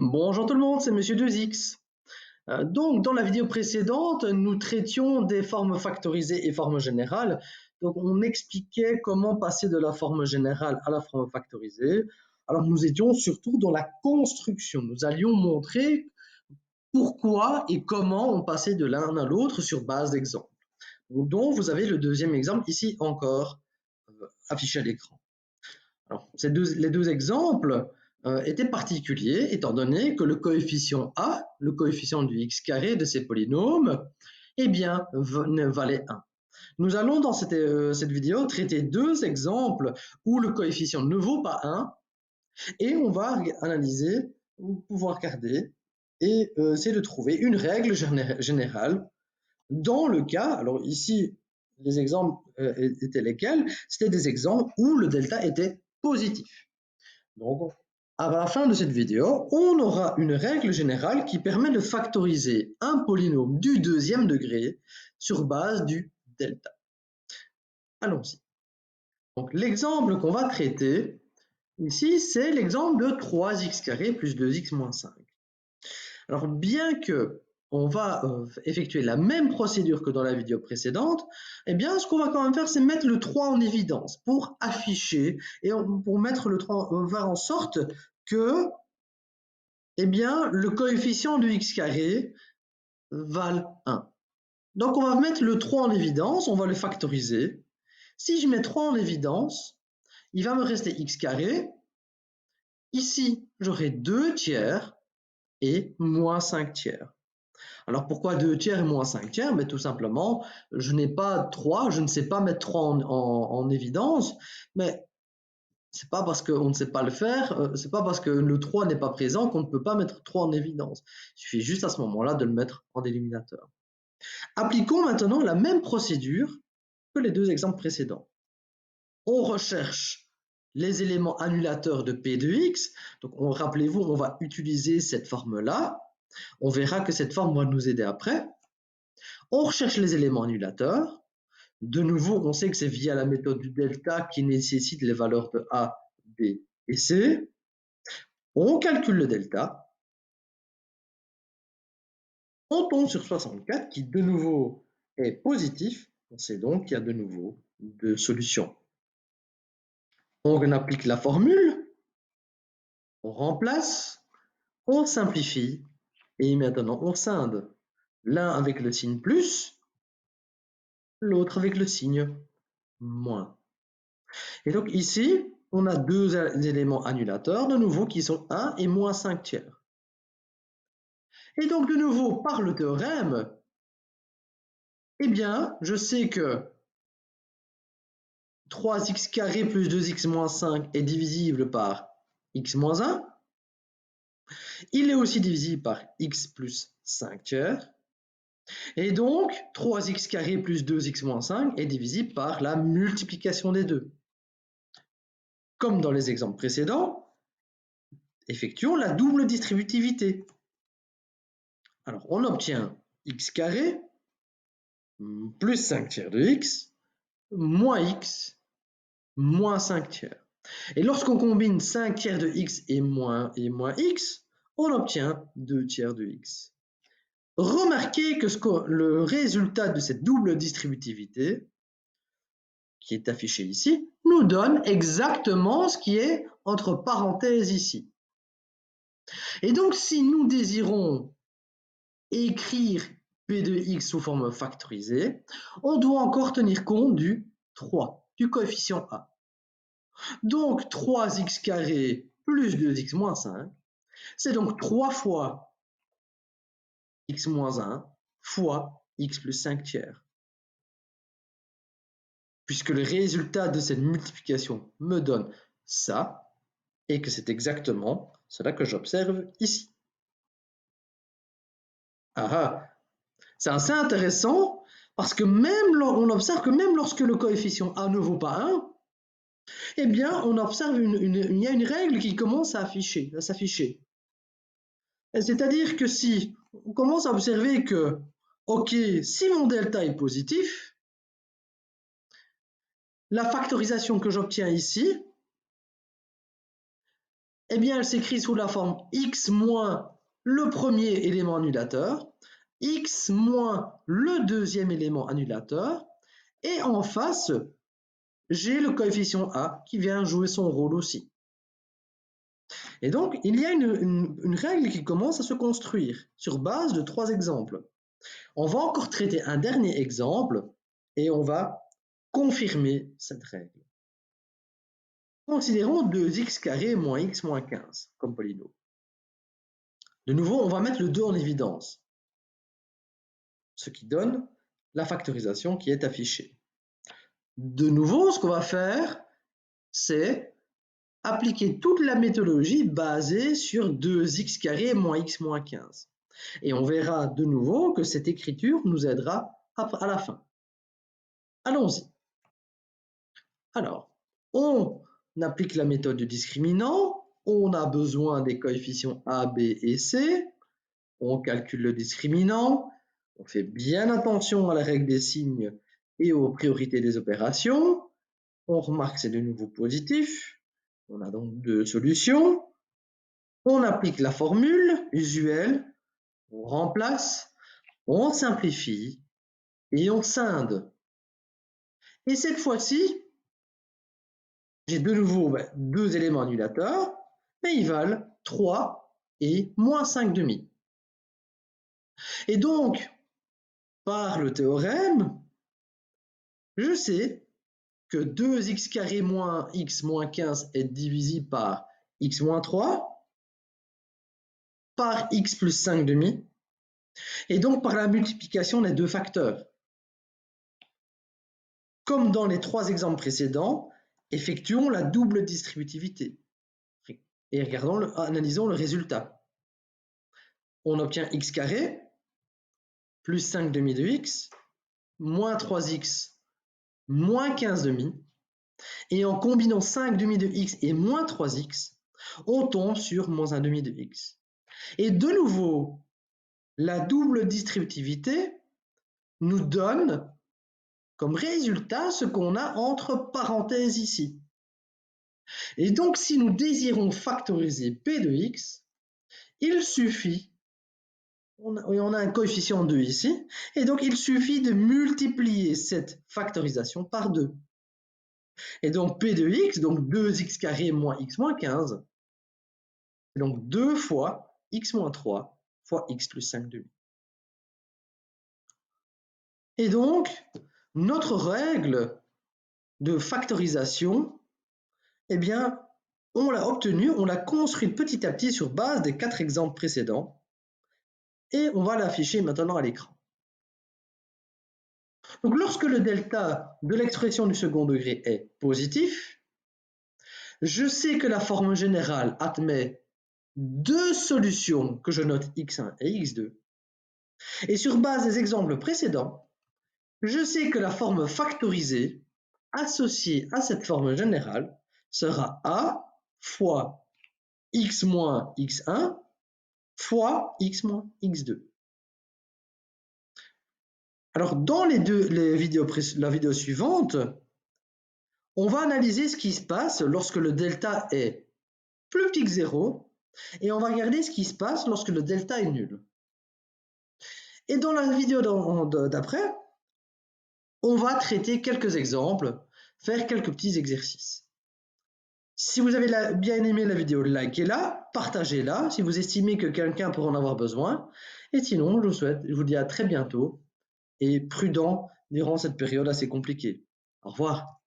Bonjour tout le monde, c'est Monsieur 2X. Donc, dans la vidéo précédente, nous traitions des formes factorisées et formes générales. Donc, on expliquait comment passer de la forme générale à la forme factorisée. Alors, nous étions surtout dans la construction. Nous allions montrer pourquoi et comment on passait de l'un à l'autre sur base d'exemples. Donc, vous avez le deuxième exemple ici encore affiché à l'écran. Alors, les deux exemples étaient particuliers, étant donné que le coefficient a, le coefficient du x carré de ces polynômes, eh bien, valait 1. Nous allons dans cette vidéo traiter deux exemples où le coefficient ne vaut pas 1 et on va analyser, ou pouvoir regarder et essayer de trouver une règle générale dans le cas, alors ici, les exemples étaient lesquels? C'était des exemples où le delta était positif. Donc, à la fin de cette vidéo, on aura une règle générale qui permet de factoriser un polynôme du deuxième degré sur base du delta. Allons-y. Donc, l'exemple qu'on va traiter ici, c'est l'exemple de 3x carré plus 2x moins 5. Alors, bien que on va effectuer la même procédure que dans la vidéo précédente, eh bien, ce qu'on va quand même faire, c'est mettre le 3 en évidence pour afficher et pour mettre le 3, on va en sorte que, eh bien, le coefficient de x carré vale 1. Donc, on va mettre le 3 en évidence, on va le factoriser. Si je mets 3 en évidence, il va me rester x carré. Ici, j'aurai 2 tiers et moins 5 tiers. Alors pourquoi 2 tiers et moins 5 tiers? Mais tout simplement, je n'ai pas 3, je ne sais pas mettre 3 en évidence, mais c'est pas parce qu'on ne sait pas le faire, c'est pas parce que le 3 n'est pas présent qu'on ne peut pas mettre 3 en évidence. Il suffit juste à ce moment-là de le mettre en dénominateur. Appliquons maintenant la même procédure que les deux exemples précédents. On recherche les éléments annulateurs de P de x. Donc, rappelez-vous, on va utiliser cette forme-là. On verra que cette forme va nous aider après. On recherche les éléments annulateurs. De nouveau, on sait que c'est via la méthode du delta qui nécessite les valeurs de A, B et C. On calcule le delta. On tombe sur 64 qui, de nouveau, est positif. On sait donc qu'il y a de nouveau deux solutions. On applique la formule. On remplace. On simplifie. Et maintenant, on scinde. L'un avec le signe plus, l'autre avec le signe moins. Et donc ici, on a deux éléments annulateurs, de nouveau, qui sont 1 et moins 5 tiers. Et donc, de nouveau, par le théorème, eh bien, je sais que 3x carré plus 2x moins 5 est divisible par x moins 1. Il est aussi divisible par x plus 5 tiers. Et donc, 3x carré plus 2x moins 5 est divisible par la multiplication des deux. Comme dans les exemples précédents, effectuons la double distributivité. Alors, on obtient x carré plus 5 tiers de x moins x moins 5 tiers. Et lorsqu'on combine 5 tiers de x et moins x, on obtient 2 tiers de x. Remarquez que le résultat de cette double distributivité, qui est affiché ici, nous donne exactement ce qui est entre parenthèses ici. Et donc, si nous désirons écrire P de x sous forme factorisée, on doit encore tenir compte du 3, du coefficient A. Donc 3x carré plus 2x moins 5, c'est donc 3 fois x moins 1 fois x plus 5 tiers. Puisque le résultat de cette multiplication me donne ça, et que c'est exactement cela que j'observe ici. Ah, c'est assez intéressant parce que on observe que même lorsque le coefficient A ne vaut pas 1, eh bien, on observe il y a une règle qui commence à s'afficher. C'est-à-dire que si on commence à observer que, ok, si mon delta est positif, la factorisation que j'obtiens ici, eh bien, elle s'écrit sous la forme x moins le premier élément annulateur, x moins le deuxième élément annulateur, et en face, j'ai le coefficient a qui vient jouer son rôle aussi. Et donc, il y a une règle qui commence à se construire sur base de 3 exemples. On va encore traiter un dernier exemple et on va confirmer cette règle. Considérons 2x carré moins x moins 15 comme polynôme. De nouveau, on va mettre le 2 en évidence, ce qui donne la factorisation qui est affichée. De nouveau, ce qu'on va faire, c'est appliquer toute la méthodologie basée sur 2x carré moins x moins 15. Et on verra de nouveau que cette écriture nous aidera à la fin. Allons-y. Alors, on applique la méthode du discriminant, on a besoin des coefficients a, b et c, on calcule le discriminant, on fait bien attention à la règle des signes et aux priorités des opérations, on remarque que c'est de nouveau positif, on a donc 2 solutions, on applique la formule usuelle, on remplace, on simplifie et on scinde. Et cette fois-ci, j'ai de nouveau 2 éléments annulateurs, mais ils valent 3 et moins 5 demi. Et donc, par le théorème, je sais que 2x carré moins x moins 15 est divisible par x moins 3, par x plus 5 demi, et donc par la multiplication des 2 facteurs. Comme dans les 3 exemples précédents, effectuons la double distributivité et analysons le résultat. On obtient x carré plus 5 demi de x moins 3x moins 15 demi, et en combinant 5 demi de x et moins 3x, on tombe sur moins 1 demi de x. Et de nouveau, la double distributivité nous donne comme résultat ce qu'on a entre parenthèses ici. Et donc, si nous désirons factoriser p de x, il suffit, on a un coefficient 2 ici, et donc il suffit de multiplier cette factorisation par 2. Et donc p de x, donc 2x carré moins x moins 15, c'est donc 2 fois x moins 3 fois x plus 5 demi. Et donc, notre règle de factorisation, eh bien, on l'a obtenue, on l'a construite petit à petit sur base des 4 exemples précédents, et on va l'afficher maintenant à l'écran. Donc, lorsque le delta de l'expression du second degré est positif, je sais que la forme générale admet 2 solutions que je note x1 et x2. Et sur base des exemples précédents, je sais que la forme factorisée associée à cette forme générale sera a fois x moins x1 fois x moins x2. Alors, dans la vidéo suivante, on va analyser ce qui se passe lorsque le delta est plus petit que 0 et on va regarder ce qui se passe lorsque le delta est nul. Et dans la vidéo d'après, on va traiter quelques exemples, faire quelques petits exercices. Si vous avez bien aimé la vidéo, likez-la, partagez-la si vous estimez que quelqu'un pourrait en avoir besoin. Et sinon, je vous dis à très bientôt et prudent durant cette période assez compliquée. Au revoir.